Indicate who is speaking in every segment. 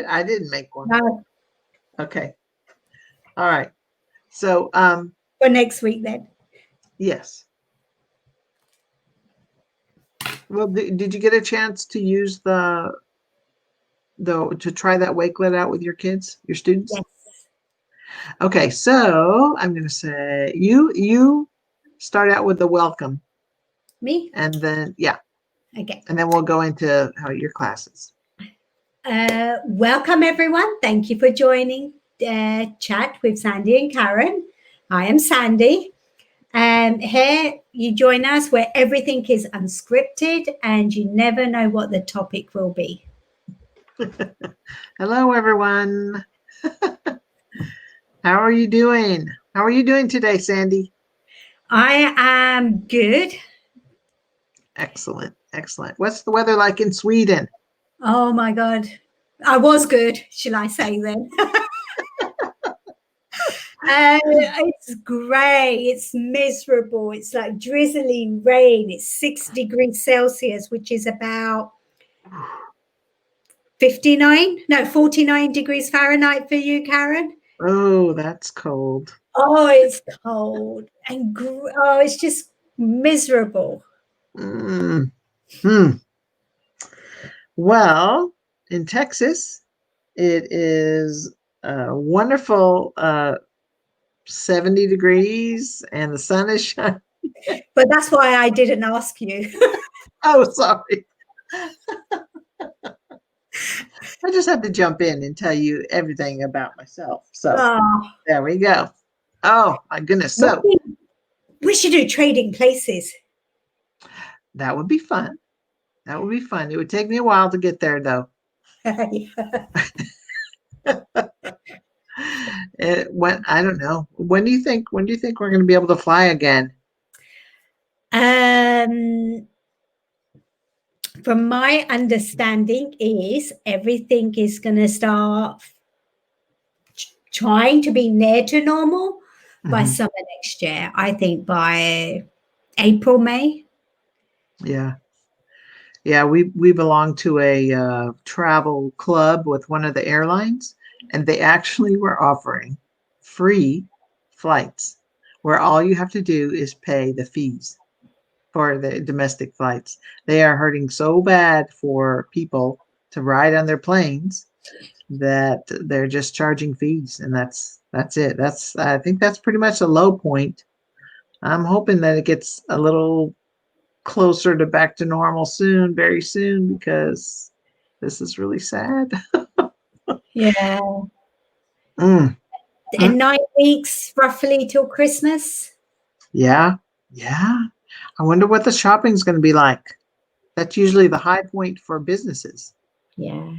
Speaker 1: I didn't make one.
Speaker 2: No,
Speaker 1: Okay. All right. So,
Speaker 2: for next week then.
Speaker 1: yes. Well, did you get a chance to use to try that wakelet out with your kids, your students?
Speaker 2: Yes.
Speaker 1: Okay, so I'm going to say you start out with the welcome,
Speaker 2: Me?
Speaker 1: and then
Speaker 2: Okay.
Speaker 1: and then we'll go into your classes.
Speaker 2: Welcome, everyone. Thank you for joining Chat with Sandy and Karen. I am Sandy. And here you join us where everything is unscripted and you never know what the topic will be.
Speaker 1: Hello, everyone. How are you doing? How are you doing today, Sandy?
Speaker 2: I am good.
Speaker 1: Excellent, excellent. What's the weather like in Sweden?
Speaker 2: Oh my God. I was good, shall I say then? It's grey. It's miserable. It's like drizzling rain. It's 6 degrees Celsius, which is about 49 degrees Fahrenheit for you, Karen.
Speaker 1: Oh, that's cold.
Speaker 2: Oh, it's cold and it's just miserable.
Speaker 1: Mm. Hmm. Well, in Texas, it is a wonderful 70 degrees and the sun is shining.
Speaker 2: But that's why I didn't ask you.
Speaker 1: Oh, sorry. I just had to jump in and tell you everything about myself. So
Speaker 2: Oh,
Speaker 1: there we go. Oh, my goodness. So
Speaker 2: we should do trading places.
Speaker 1: that would be fun. That would be fun. It would take me a while to get there, though. I don't know. When do you think we're going to be able to fly again?
Speaker 2: From my understanding is everything is going to start trying to be near to normal by summer next year. I think by April, May.
Speaker 1: Yeah. Yeah, we belong to a travel club with one of the airlines, and they actually were offering free flights where all you have to do is pay the fees for the domestic flights. They are hurting so bad for people to ride on their planes that they're just charging fees, and that's it. I think that's pretty much a low point. I'm hoping that it gets a little closer to back to normal soon, very soon, because this is really sad.
Speaker 2: Yeah.
Speaker 1: Mm.
Speaker 2: And 9 weeks roughly till Christmas.
Speaker 1: Yeah. Yeah. I wonder what the shopping's going to be like. That's usually the high point for businesses.
Speaker 2: Yeah.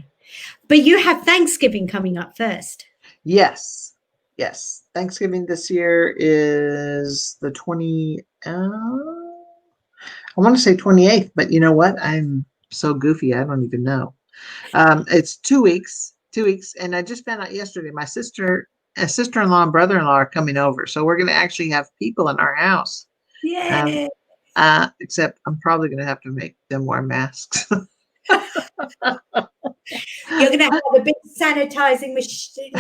Speaker 2: But you have Thanksgiving coming up first.
Speaker 1: Yes. Yes. Thanksgiving this year is the 20, I want to say 28th, but you know what? I'm so goofy. I don't even know. It's 2 weeks, 2 weeks. And I just found out yesterday, my sister-in-law and brother-in-law are coming over. So we're going to actually have people in our house.
Speaker 2: Yeah.
Speaker 1: Except I'm probably going to have to make them wear masks.
Speaker 2: You're going to have a big sanitizing machine,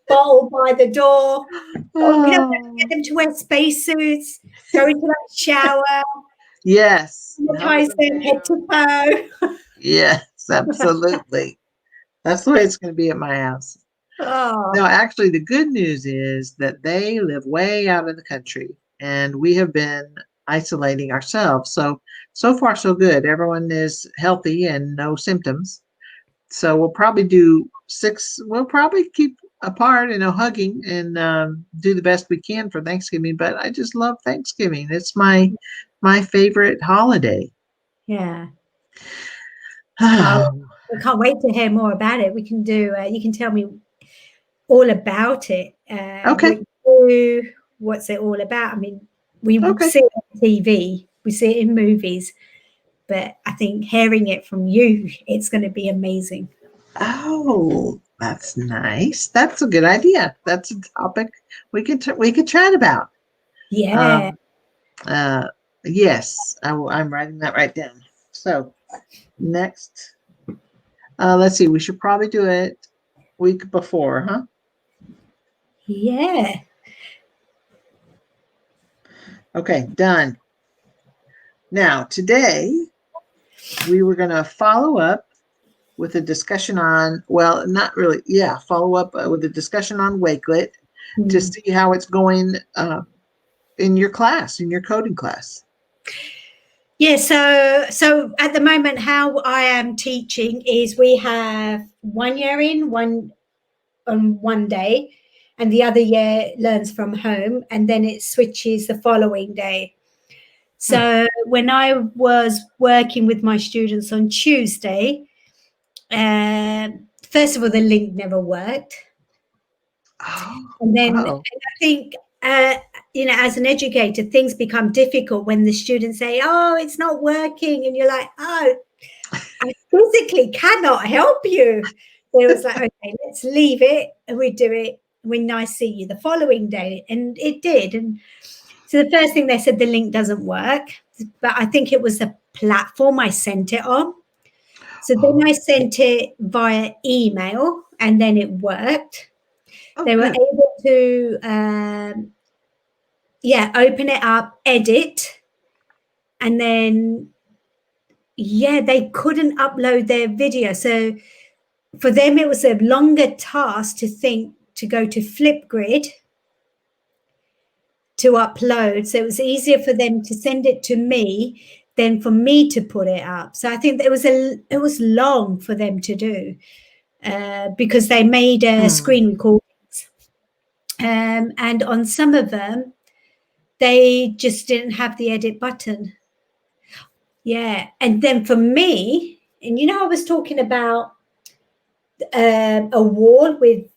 Speaker 2: bottle by the door. Or get them to wear spacesuits, go into that shower,
Speaker 1: Yes.
Speaker 2: sanitize them head to toe.
Speaker 1: Yes, absolutely. That's the way it's going to be at my house.
Speaker 2: Oh.
Speaker 1: No, actually, the good news is that they live way out in the country, and we have been isolating ourselves. So far, so good. Everyone is healthy and no symptoms. So we'll probably do 6. We'll probably keep apart, hugging and do the best we can for Thanksgiving. But I just love Thanksgiving. It's my favorite holiday.
Speaker 2: Yeah. I can't wait to hear more about it. We can do. You can tell me all about it.
Speaker 1: Okay.
Speaker 2: What's it all about? I mean, we
Speaker 1: Okay.
Speaker 2: see it on TV, we see it in movies, but I think hearing it from you, it's going to be amazing.
Speaker 1: Oh, that's nice. That's a good idea. That's a topic we could chat about.
Speaker 2: Yeah.
Speaker 1: Um, yes, I'm writing that right down. So next, Let's see. We should probably do it week before, huh?
Speaker 2: Yeah.
Speaker 1: Okay, done. Now, today we were going to follow up with a discussion on, well, not really, yeah, follow up with a discussion on Wakelet to
Speaker 2: Mm.
Speaker 1: see how it's going in your class, in your coding class.
Speaker 2: Yeah, so at the moment, how I am teaching is we have 1 year in one on one day, and the other year learns from home, and then it switches the following day.
Speaker 1: Hmm.
Speaker 2: So when I was working with my students on Tuesday, first of all, the link never worked,
Speaker 1: Oh,
Speaker 2: and then and
Speaker 1: oh.
Speaker 2: I think. As an educator, things become difficult when the students say, "Oh, it's not working," and you're like, "Oh, I physically cannot help you." So it was like, okay, let's leave it and we do it when I see you the following day. And it did. And so the first thing they said, the link doesn't work, but I think it was the platform I sent it on. So then
Speaker 1: Oh,
Speaker 2: I sent it via email and then it worked.
Speaker 1: oh,
Speaker 2: They were
Speaker 1: good.
Speaker 2: able to, open it up, edit, and then, they couldn't upload their video. So for them, it was a longer task to think to go to Flipgrid to upload. So it was easier for them to send it to me than for me to put it up. So I think it was long for them to do because they made
Speaker 1: Hmm.
Speaker 2: screen recordings, and on some of them they just didn't have the edit button. Yeah, and then for me, and I was talking about a wall with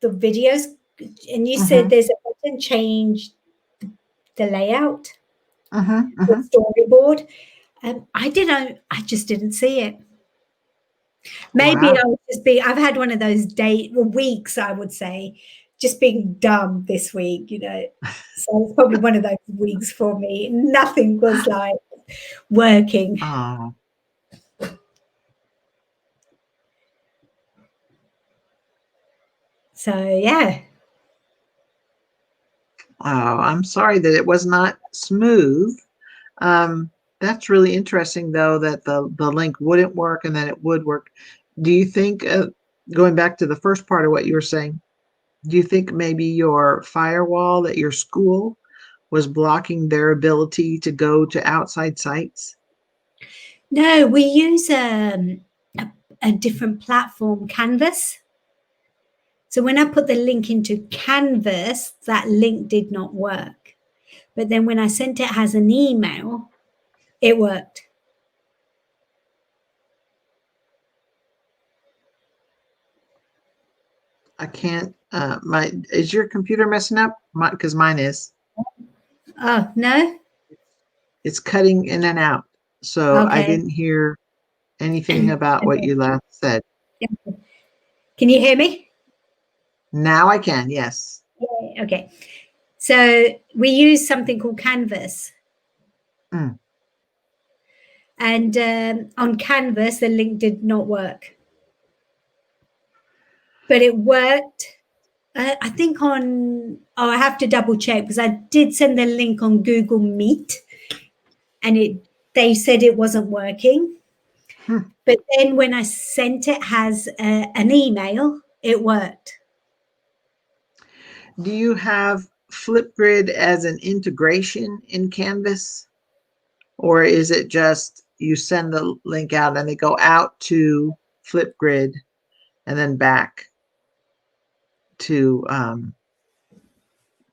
Speaker 2: the videos, and you said
Speaker 1: Mm-hmm.
Speaker 2: there's a button change the layout,
Speaker 1: Mm-hmm.
Speaker 2: the
Speaker 1: Mm-hmm.
Speaker 2: storyboard. I just didn't see it. Maybe
Speaker 1: Wow.
Speaker 2: I was just being, I've had one of those weeks, I would say, just being dumb this week. So it's probably one of those weeks for me. Nothing was like working.
Speaker 1: Oh,
Speaker 2: So yeah.
Speaker 1: oh, I'm sorry that it was not smooth. Um, that's really interesting, though, that the link wouldn't work and then it would work. Do you think, going back to the first part of what you were saying, do you think maybe your firewall at your school was blocking their ability to go to outside sites?
Speaker 2: No, we use a different platform, Canvas. So when I put the link into Canvas, that link did not work. But then when I sent it as an email, it worked.
Speaker 1: I can't. My is your computer messing up? Because mine is.
Speaker 2: Oh, no?
Speaker 1: It's cutting in and out. So I
Speaker 2: Okay.
Speaker 1: didn't hear anything about what
Speaker 2: Okay.
Speaker 1: you last said.
Speaker 2: Can you hear me?
Speaker 1: Now I can. Yes.
Speaker 2: Yeah. Okay. So we use something called Canvas.
Speaker 1: Mm.
Speaker 2: And on Canvas, the link did not work. But it worked. I think I have to double check because I did send the link on Google Meet and they said it wasn't working.
Speaker 1: Hmm.
Speaker 2: But then when I sent it as an email, it worked.
Speaker 1: Do you have Flipgrid as an integration in Canvas? Or is it just you send the link out and they go out to Flipgrid and then back to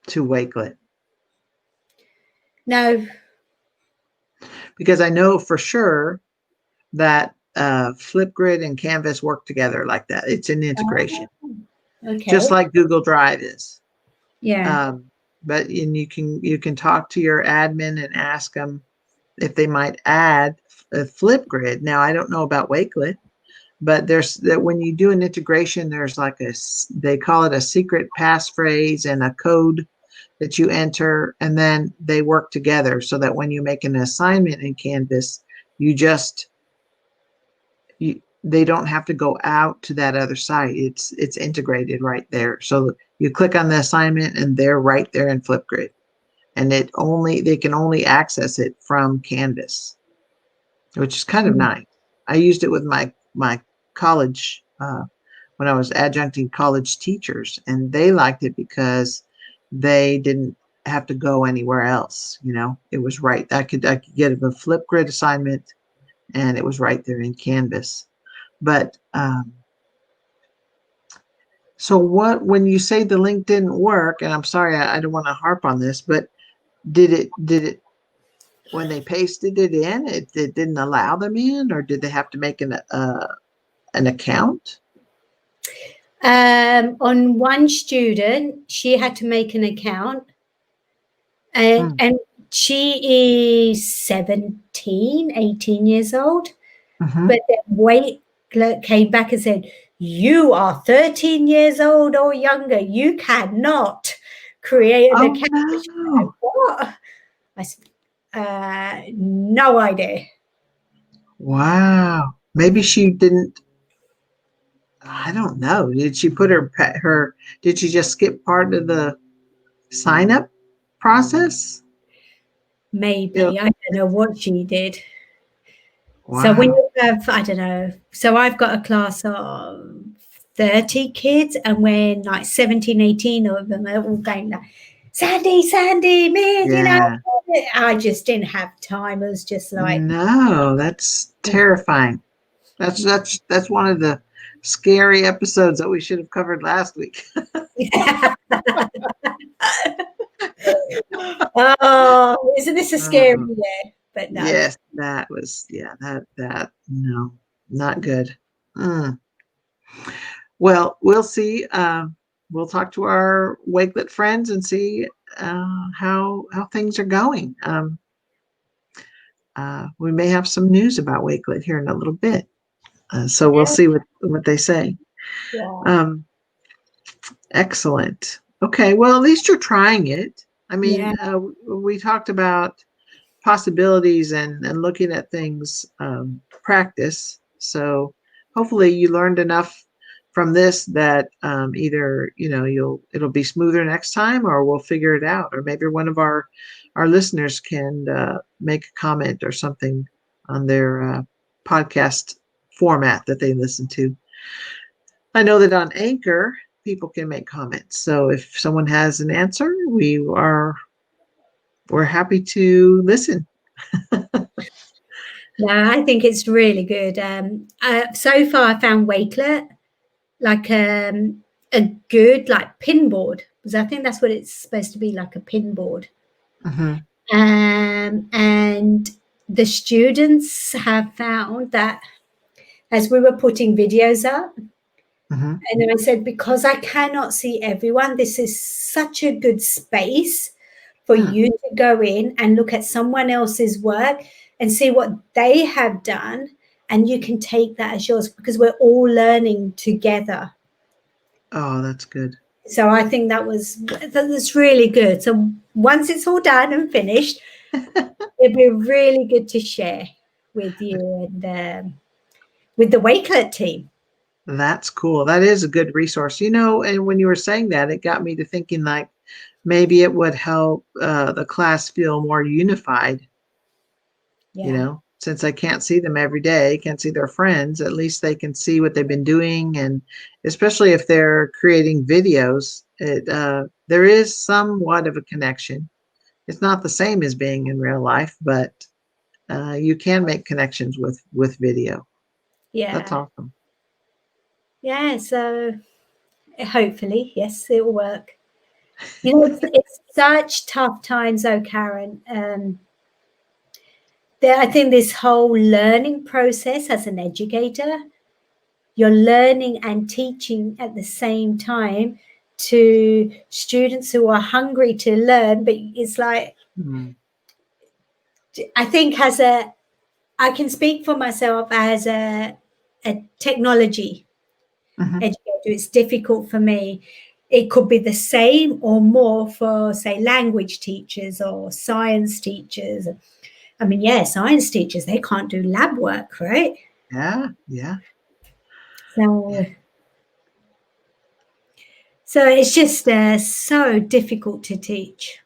Speaker 1: Wakelet?
Speaker 2: No.
Speaker 1: Because I know for sure that Flipgrid and Canvas work together like that. It's an integration,
Speaker 2: Oh,
Speaker 1: just
Speaker 2: okay.
Speaker 1: like Google Drive is.
Speaker 2: Yeah.
Speaker 1: Um, but and you can talk to your admin and ask them if they might add a Flipgrid. Now I don't know about Wakelet, but there's that when you do an integration, there's like they call it a secret passphrase and a code that you enter, and then they work together so that when you make an assignment in Canvas, you just they don't have to go out to that other site. It's integrated right there. So you click on the assignment and they're right there in Flipgrid. And they can only access it from Canvas, which is kind of
Speaker 2: Mm.
Speaker 1: nice. I used it with my college when I was adjuncting college teachers, and they liked it because they didn't have to go anywhere else. It was right. I could get a Flipgrid assignment, and it was right there in Canvas. But so when you say the link didn't work, and I'm sorry, I don't want to harp on this, but did it when they pasted it in, it didn't allow them in, or did they have to make an account?
Speaker 2: On one student, she had to make an account,
Speaker 1: Hmm.
Speaker 2: and she is 17, 18 years old.
Speaker 1: Mhm.
Speaker 2: But then Wakelet came back and said, "You are 13 years old or younger. You cannot create an
Speaker 1: Oh,
Speaker 2: account." I was like,
Speaker 1: no.
Speaker 2: what? I said, no idea.
Speaker 1: Wow. Maybe she didn't. I don't know. Did she put did she just skip part of the sign up process? Yeah.
Speaker 2: Maybe. I don't know what she did. So when
Speaker 1: Wow.
Speaker 2: you have, I don't know, so I've got a class of 30 kids, and when like 17, 18 of them are all going like, Sandy, man,
Speaker 1: Yeah.
Speaker 2: I just didn't have time. It was just like,
Speaker 1: No, that's terrifying. That's one of the scary episodes that we should have covered last week.
Speaker 2: oh, isn't this a scary
Speaker 1: Oh,
Speaker 2: year? But no.
Speaker 1: yes, that was that no, not good. Mm. Well, we'll see. We'll talk to our Wakelet friends and see how things are going. We may have some news about Wakelet here in a little bit, so we'll see what they say.
Speaker 2: Yeah.
Speaker 1: Um, Excellent. Okay, well, at least you're trying it. I
Speaker 2: Yeah.
Speaker 1: mean, we talked about possibilities and looking at things practice. So hopefully you learned enough from this that either it'll be smoother next time, or we'll figure it out, or maybe one of our listeners can make a comment or something on their podcast format that they listen to. I know that on Anchor, people can make comments. So if someone has an answer, we're happy to listen.
Speaker 2: No, I think it's really good. So far, I found Wakelet like a good like pin board, because I think that's what it's supposed to be, like a pin board.
Speaker 1: Mhm,
Speaker 2: And the students have found that as we were putting videos up,
Speaker 1: mhm.
Speaker 2: and I said, because I cannot see everyone, this is such a good space for
Speaker 1: Yeah.
Speaker 2: you to go in and look at someone else's work and see what they have done. And you can take that as yours, because we're all learning together.
Speaker 1: Oh, that's good.
Speaker 2: So I think that's really good. So once it's all done and finished, it'd be really good to share with you and with the Wakelet team.
Speaker 1: That's cool. That is a good resource. And when you were saying that, it got me to thinking like maybe it would help the class feel more unified,
Speaker 2: Yeah.
Speaker 1: since I can't see them every day, can't see their friends, at least they can see what they've been doing. And especially if they're creating videos, there is somewhat of a connection. It's not the same as being in real life, but you can make connections with video. That's
Speaker 2: Yeah.
Speaker 1: awesome.
Speaker 2: Yeah. So hopefully, yes, it'll work. It's such tough times though, Karen. I think this whole learning process as an educator, you're learning and teaching at the same time to students who are hungry to learn. But it's like,
Speaker 1: Mm.
Speaker 2: I think I can speak for myself as a technology
Speaker 1: Mhm.
Speaker 2: educator. It's difficult for me. It could be the same or more for, say, language teachers or science teachers. I mean, yeah, science teachers, they can't do lab work, right?
Speaker 1: Yeah, yeah.
Speaker 2: So, so it's just so difficult to teach.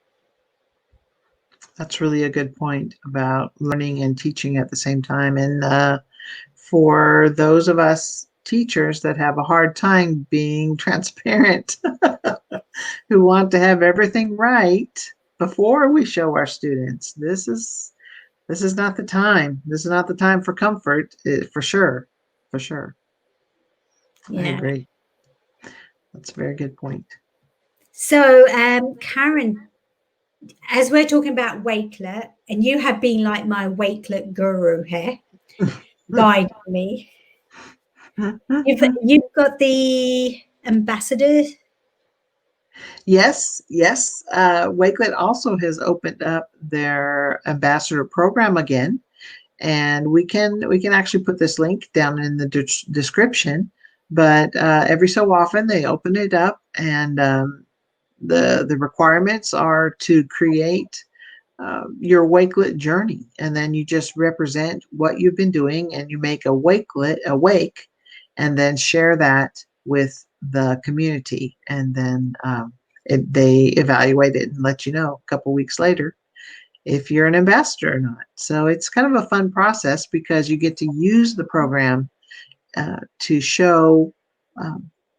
Speaker 1: That's really a good point about learning and teaching at the same time. And for those of us teachers that have a hard time being transparent, who want to have everything right before we show our students, this is not the time. This is not the time for comfort, for sure. For sure. I
Speaker 2: Yeah.
Speaker 1: agree. That's a very good point.
Speaker 2: So, Karen, as we're talking about Wakelet, and you have been like my Wakelet guru here, guiding me. You've got the ambassador.
Speaker 1: Yes, yes. Wakelet also has opened up their ambassador program again, and we can actually put this link down in the description. But every so often they open it up, and the requirements are to create your wakelet journey, and then you just represent what you've been doing, and you make a wakelet awake, and then share that with the community, and then they evaluate it and let you know a couple weeks later if you're an ambassador or not. So it's kind of a fun process because you get to use the program to show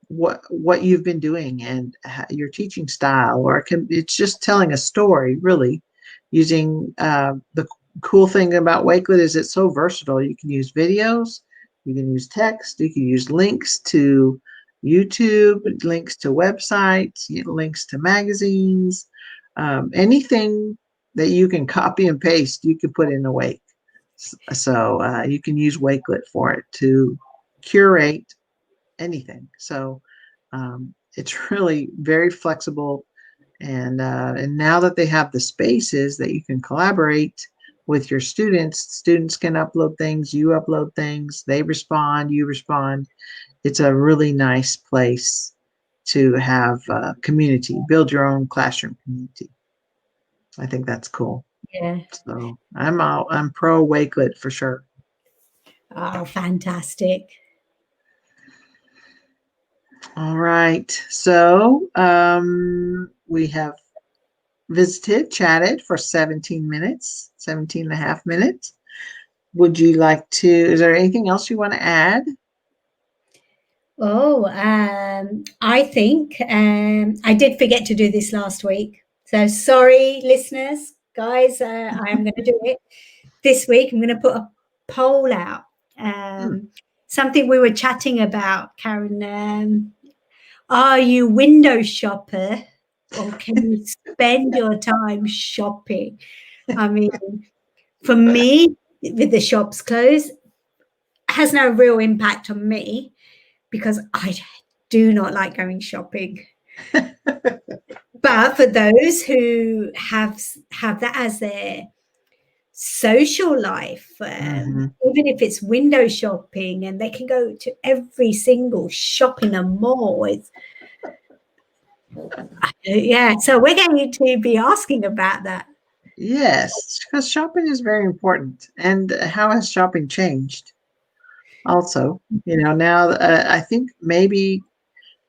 Speaker 1: what you've been doing and your teaching style, or it's just telling a story, really, using the cool thing about Wakelet is it's so versatile. You can use videos, you can use text, you can use links to YouTube, links to websites, links to magazines, anything that you can copy and paste, you can put in a Wake. So you can use Wakelet for it to curate anything. So it's really very flexible, and now that they have the spaces that you can collaborate with your students, students can upload things, you upload things, they respond, you respond. It's a really nice place to have community, build your own classroom community. I think that's cool.
Speaker 2: Yeah.
Speaker 1: So I'm pro Wakelet for sure.
Speaker 2: Oh, fantastic.
Speaker 1: All right. So we have visited, chatted for 17 minutes, 17 and a half minutes. Would you like to, is there anything else you want to add?
Speaker 2: Oh, I think I did forget to do this last week. So sorry, listeners, guys. I'm going to do it this week. I'm going to put a poll out.
Speaker 1: Hmm.
Speaker 2: Something we were chatting about, Karen. Are you window shopper, or can you spend your time shopping? I mean, for me, with the shops closed, has no real impact on me because I do not like going shopping. But for those who have that as their social life,
Speaker 1: Mm-hmm.
Speaker 2: even if it's window shopping, and they can go to every single shop in a mall, yeah. So we're going to be asking about that.
Speaker 1: Yes, because shopping is very important. And how has shopping changed? Also, now I think maybe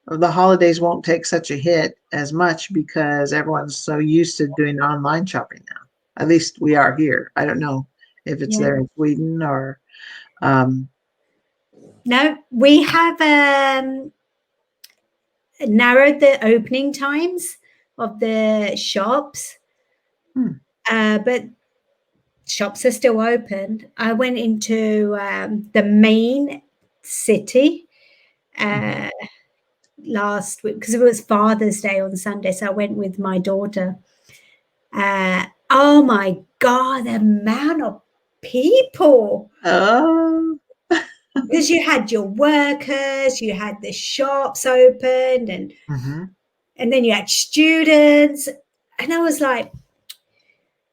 Speaker 1: the holidays won't take such a hit as much because everyone's so used to doing online shopping now. At least we are here. I don't know if it's
Speaker 2: Yeah.
Speaker 1: there in Sweden or um,
Speaker 2: No, we have narrowed the opening times of the shops,
Speaker 1: hmm,
Speaker 2: but shops are still open. I went into the main city
Speaker 1: mhm.
Speaker 2: uh, last week because it was Father's Day on Sunday, so I went with my daughter. Oh my God, the amount of people!
Speaker 1: Oh,
Speaker 2: Because you had your workers, you had the shops opened,
Speaker 1: mhm.
Speaker 2: and then you had students, and I was like,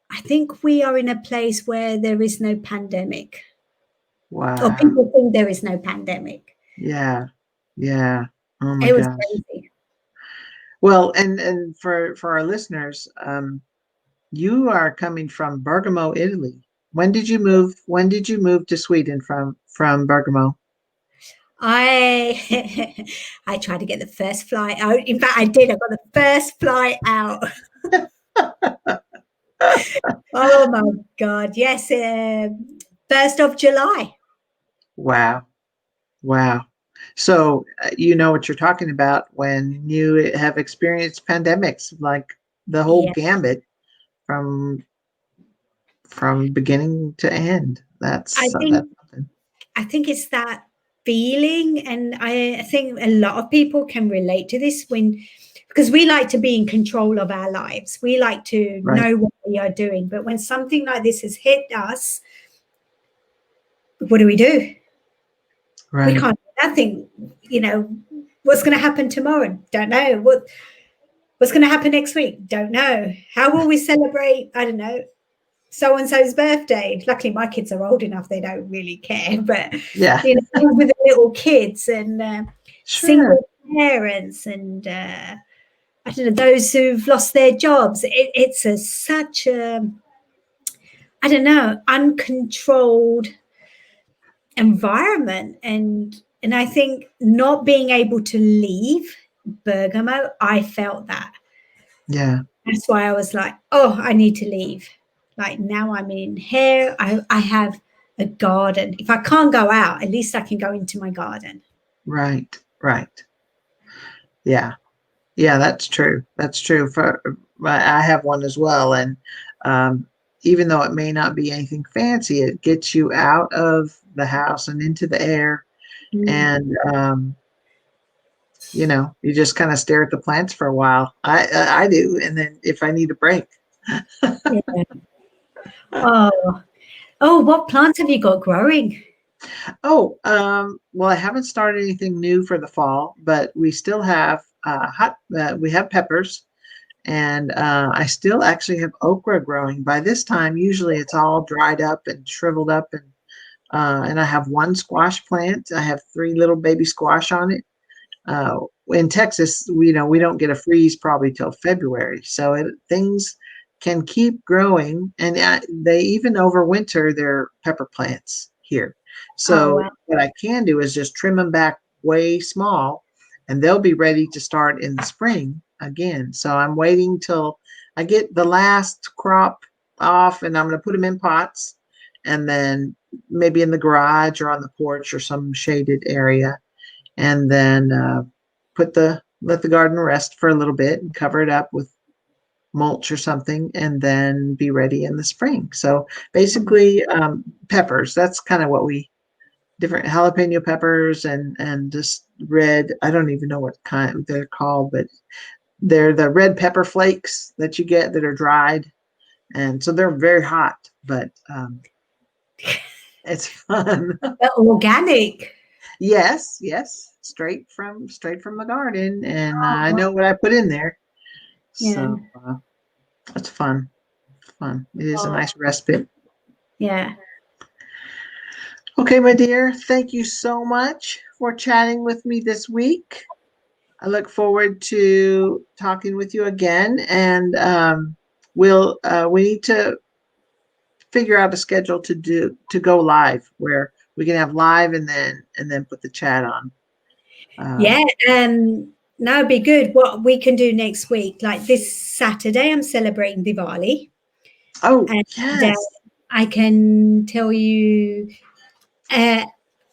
Speaker 2: I think we are in a place where there is no pandemic, or
Speaker 1: Wow.
Speaker 2: people think there is no pandemic.
Speaker 1: Yeah. Yeah. Oh my
Speaker 2: It was
Speaker 1: gosh.
Speaker 2: crazy.
Speaker 1: Well, and for our listeners, you are coming from Bergamo, Italy. When did you move? When did you move to Sweden from Bergamo?
Speaker 2: I I tried to get the first flight out. In fact, I did. I got the first flight out. Oh my God. Yes. 1st of July.
Speaker 1: Wow. Wow. So you know what you're talking about when you have experienced pandemics, like the whole
Speaker 2: Yeah.
Speaker 1: gambit from beginning to end.
Speaker 2: I
Speaker 1: That's
Speaker 2: think
Speaker 1: something.
Speaker 2: I think it's that feeling, and I think a lot of people can relate to this when because we like to be in control of our lives. We like to
Speaker 1: Right.
Speaker 2: know what we are doing. But when something like this has hit us, what do? We
Speaker 1: Right.
Speaker 2: can't do nothing. You know, what's going to happen tomorrow? Don't know. What's going to happen next week? Don't know. How will we celebrate? I don't know. So and so's birthday. Luckily, my kids are old enough; they don't really care. But
Speaker 1: Yeah.
Speaker 2: with the little kids and
Speaker 1: Sure.
Speaker 2: single parents, and I don't know those who've lost their jobs. It's such a I don't know uncontrolled environment, and I think not being able to leave Bergamo, I felt that.
Speaker 1: Yeah.
Speaker 2: That's why I was like, oh, I need to leave. Like now I'm in here. I have a garden. If I can't go out, at least I can go into my garden.
Speaker 1: Right. Right. Yeah. Yeah, that's true. That's true. I have one as well, and um, even though it may not be anything fancy, it gets you out of the house and into the air,
Speaker 2: Mm,
Speaker 1: and you just kind of stare at the plants for a while. I do, and then if I need a break.
Speaker 2: yeah. Oh, oh, what plants have you got growing?
Speaker 1: Oh, well, I haven't started anything new for the fall, but we still have we have peppers, and I still actually have okra growing. By this time, usually it's all dried up and shriveled up, and I have one squash plant. I have three little baby squash on it. Uh, in Texas, we don't get a freeze probably till February, so things can keep growing, and they even overwinter their pepper plants here.
Speaker 2: Oh,
Speaker 1: So
Speaker 2: wow.
Speaker 1: what I can do is just trim them back way small, and they'll be ready to start in the spring again. So I'm waiting till I get the last crop off, and I'm going to put them in pots, and then maybe in the garage or on the porch or some shaded area, and then let the garden rest for a little bit and cover it up with mulch or something, and then be ready in the spring. So basically, peppers. That's kind of what we different jalapeno peppers and just red. I don't even know what kind they're called, but they're the red pepper flakes that you get that are dried, and so they're very hot, but it's fun.
Speaker 2: They're organic.
Speaker 1: Yes, yes, straight from the garden, and I
Speaker 2: Oh,
Speaker 1: know what I put in there.
Speaker 2: yeah.
Speaker 1: So it's fun. Fun. It is a
Speaker 2: Oh,
Speaker 1: nice respite.
Speaker 2: yeah.
Speaker 1: Okay, my dear, thank you so much for chatting with me this week. I look forward to talking with you again, and we need to figure out a schedule to go live where we can have live and then put the chat on.
Speaker 2: Yeah.
Speaker 1: Um,
Speaker 2: No, it'd be good. What we can do next week, like this Saturday, I'm celebrating Diwali.
Speaker 1: oh
Speaker 2: And
Speaker 1: yes,
Speaker 2: I can tell you, uh,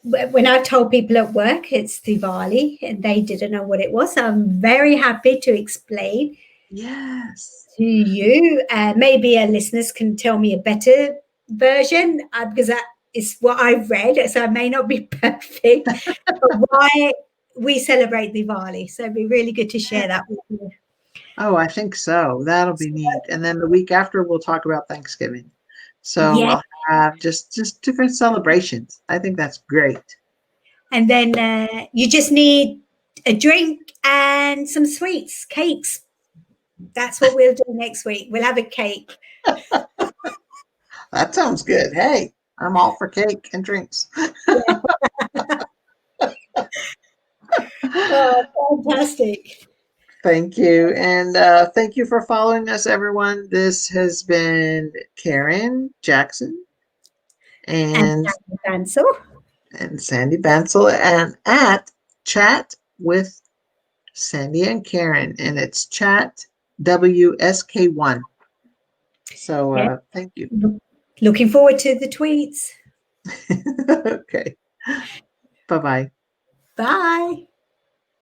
Speaker 2: when I've told people at work it's Diwali and they didn't know what it was, so I'm very happy to explain
Speaker 1: yes.
Speaker 2: to you. Maybe our listeners can tell me a better version because that is what I've read, so I may not be perfect, but why we celebrate Diwali. So it'd be really good to share that with you.
Speaker 1: Oh, I think so. That'll be neat. And then the week after, we'll talk about Thanksgiving. So
Speaker 2: Yeah.
Speaker 1: we'll have just different celebrations. I think that's great.
Speaker 2: And then you just need a drink and some sweets, cakes. That's what we'll do next week. We'll have a cake.
Speaker 1: That sounds good. Hey, I'm all for cake and drinks.
Speaker 2: Oh, fantastic.
Speaker 1: Thank you. And thank you for following us, everyone. This has been Karen Jackson
Speaker 2: And
Speaker 1: and
Speaker 2: cancel.
Speaker 1: and Sandy Bansel and at Chat with Sandy and Karen, and it's Chat WSK1. So
Speaker 2: Yeah.
Speaker 1: thank you.
Speaker 2: Looking forward to the tweets.
Speaker 1: Okay. Bye bye.
Speaker 2: Bye.